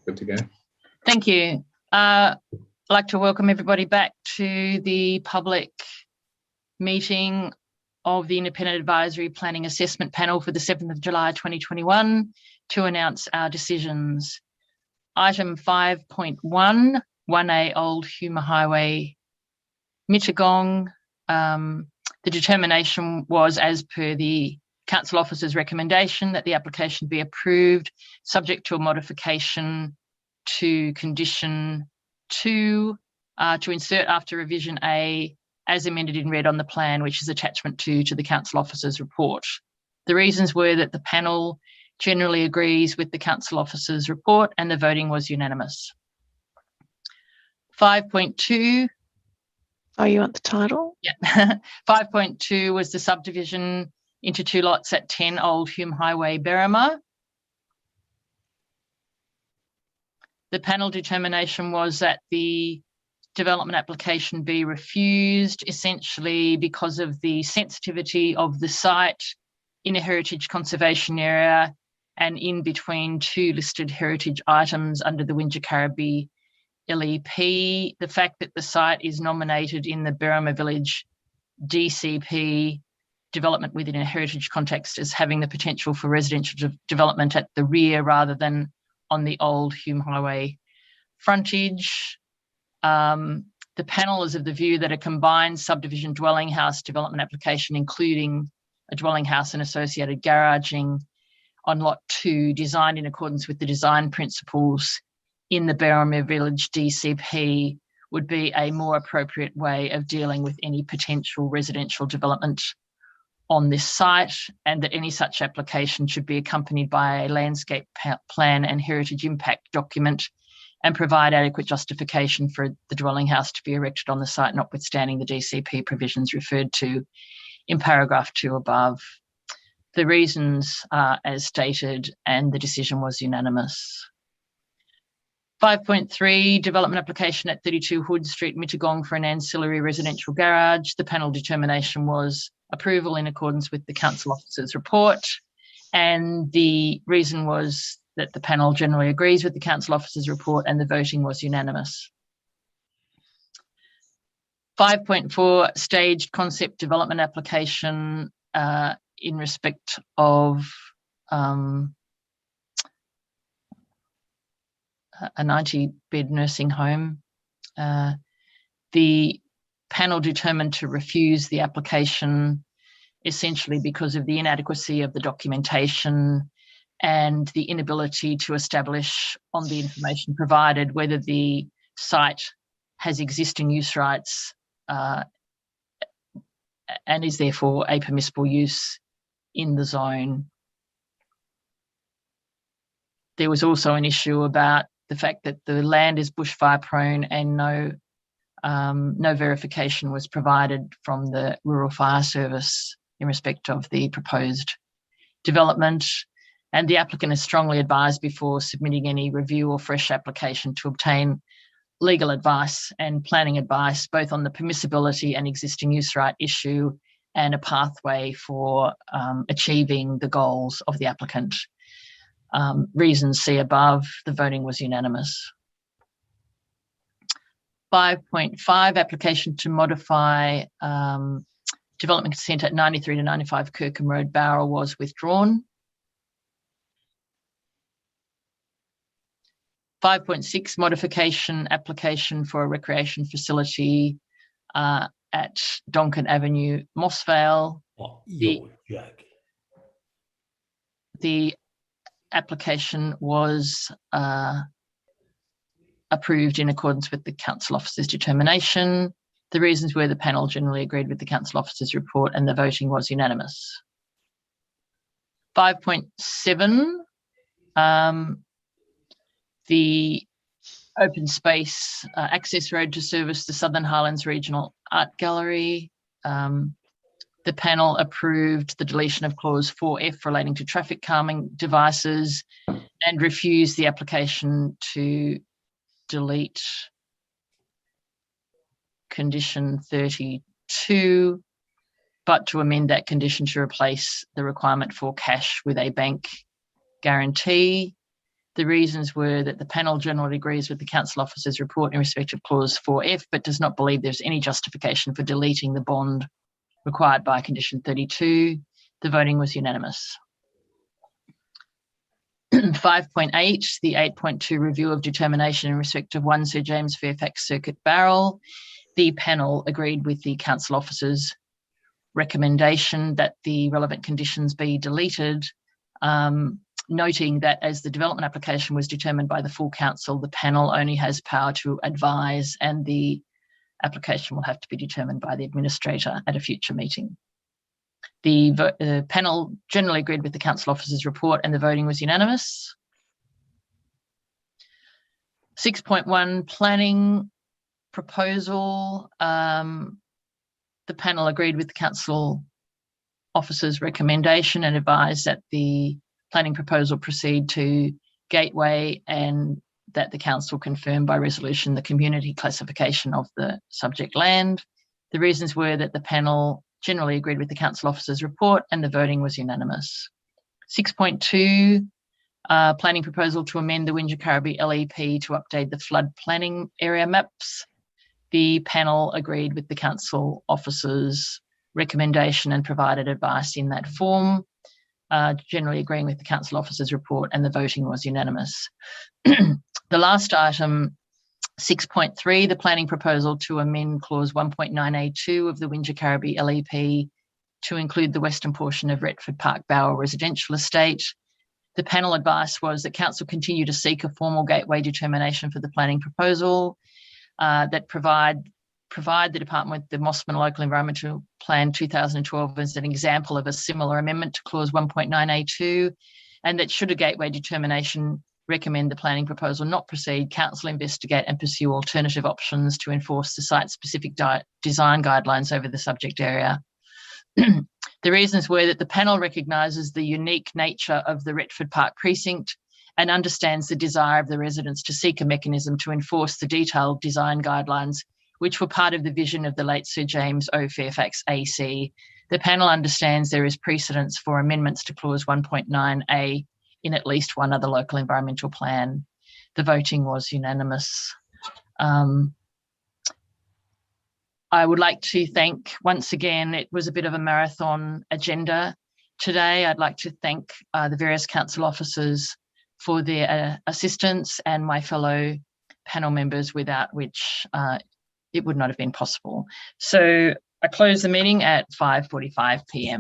Good to go. Thank you. I'd like to welcome everybody back to the public meeting of the Independent Advisory Planning Assessment Panel for the 7th of July 2021 to announce our decisions. Item 5.1, 1A Old Hume Highway, Mittagong. The determination was, as per the Council Officer's recommendation, that the application be approved subject to a modification to condition 2 to insert after revision A as amended in red on the plan, which is attachment 2 to the Council Officer's report. The reasons were that the panel generally agrees with the Council Officer's report and the voting was unanimous. 5.2. Oh, you want the title? Yeah. 5.2 was the subdivision into 2 lots at 10 Old Hume Highway, Berrima. The panel determination was that the development application be refused, essentially because of the sensitivity of the site in a heritage conservation area and in between 2 listed heritage items under the Wingecarribee LEP. The fact that the site is nominated in the Berrima Village DCP development within a heritage context as having the potential for residential development at the rear rather than on the old Hume Highway frontage. The panel is of the view that a combined subdivision dwelling house development application, including a dwelling house and associated garaging on lot 2, designed in accordance with the design principles in the Berrima Village DCP, would be a more appropriate way of dealing with any potential residential development on this site, and that any such application should be accompanied by a landscape plan and heritage impact document and provide adequate justification for the dwelling house to be erected on the site, notwithstanding the DCP provisions referred to in paragraph 2 above. The reasons are as stated and the decision was unanimous. 5.3, development application at 32 Hood Street, Mittagong for an ancillary residential garage. The panel determination was approval in accordance with the Council Officer's report, and the reason was that the panel generally agrees with the Council Officer's report and the voting was unanimous. 5.4, staged concept development application in respect of a 90-bed nursing home. The panel determined to refuse the application essentially because of the inadequacy of the documentation and the inability to establish on the information provided whether the site has existing use rights and is therefore a permissible use in the zone. There was also an issue about the fact that the land is bushfire prone and no verification was provided from the Rural Fire Service in respect of the proposed development. And the applicant is strongly advised before submitting any review or fresh application to obtain legal advice and planning advice, both on the permissibility and existing use right issue and a pathway for achieving the goals of the applicant. Reasons see above. The voting was unanimous. 5.5, application to modify development consent at 93 to 95 Kirkham Road, Bowral, was withdrawn. 5.6, modification application for a recreation facility at Donkin Avenue, Mossvale. The application was approved in accordance with the Council Officer's determination. The reasons were the panel generally agreed with the Council Officer's report and the voting was unanimous. 5.7, the open space access road to service the Southern Highlands Regional Art Gallery. The panel approved the deletion of clause 4F relating to traffic calming devices and refused the application to delete condition 32, but to amend that condition to replace the requirement for cash with a bank guarantee. The reasons were that the panel generally agrees with the council officer's report in respect of clause 4F, but does not believe there's any justification for deleting the bond required by condition 32. The voting was unanimous. 5.8, the 8.2 review of determination in respect of 1 Sir James Fairfax Circuit Barrel. The panel agreed with the council officer's recommendation that the relevant conditions be deleted, noting that as the development application was determined by the full council, the panel only has power to advise, and the application will have to be determined by the administrator at a future meeting. The panel generally agreed with the council officer's report, and the voting was unanimous. 6.1, planning proposal. The panel agreed with the council officer's recommendation and advised that the planning proposal proceed to Gateway, and that the council confirm by resolution the community classification of the subject land. The reasons were that the panel generally agreed with the council officer's report, and the voting was unanimous. 6.2, planning proposal to amend the Wingecarribee LEP to update the flood planning area maps. The panel agreed with the council officer's recommendation and provided advice in that form, generally agreeing with the council officer's report, and the voting was unanimous. The last item, 6.3, the planning proposal to amend clause 1.9A2 of the Wingecarribee LEP to include the western portion of Retford Park Bower Residential Estate. The panel advice was that council continue to seek a formal gateway determination for the planning proposal, that provide the department with the Mossvale Local Environmental Plan 2012 as an example of a similar amendment to clause 1.9A2, and that should a gateway determination recommend the planning proposal not proceed, council investigate and pursue alternative options to enforce the site-specific design guidelines over the subject area. The reasons were that the panel recognises the unique nature of the Retford Park precinct and understands the desire of the residents to seek a mechanism to enforce the detailed design guidelines which were part of the vision of the late Sir James O. Fairfax AC. The panel understands there is precedence for amendments to clause 1.9A in at least one other local environmental plan. The voting was unanimous. I would like to thank, once again, it was a bit of a marathon agenda today. I'd like to thank the various council officers for their assistance, and my fellow panel members, without which it would not have been possible. So I close the meeting at 5:45 p.m.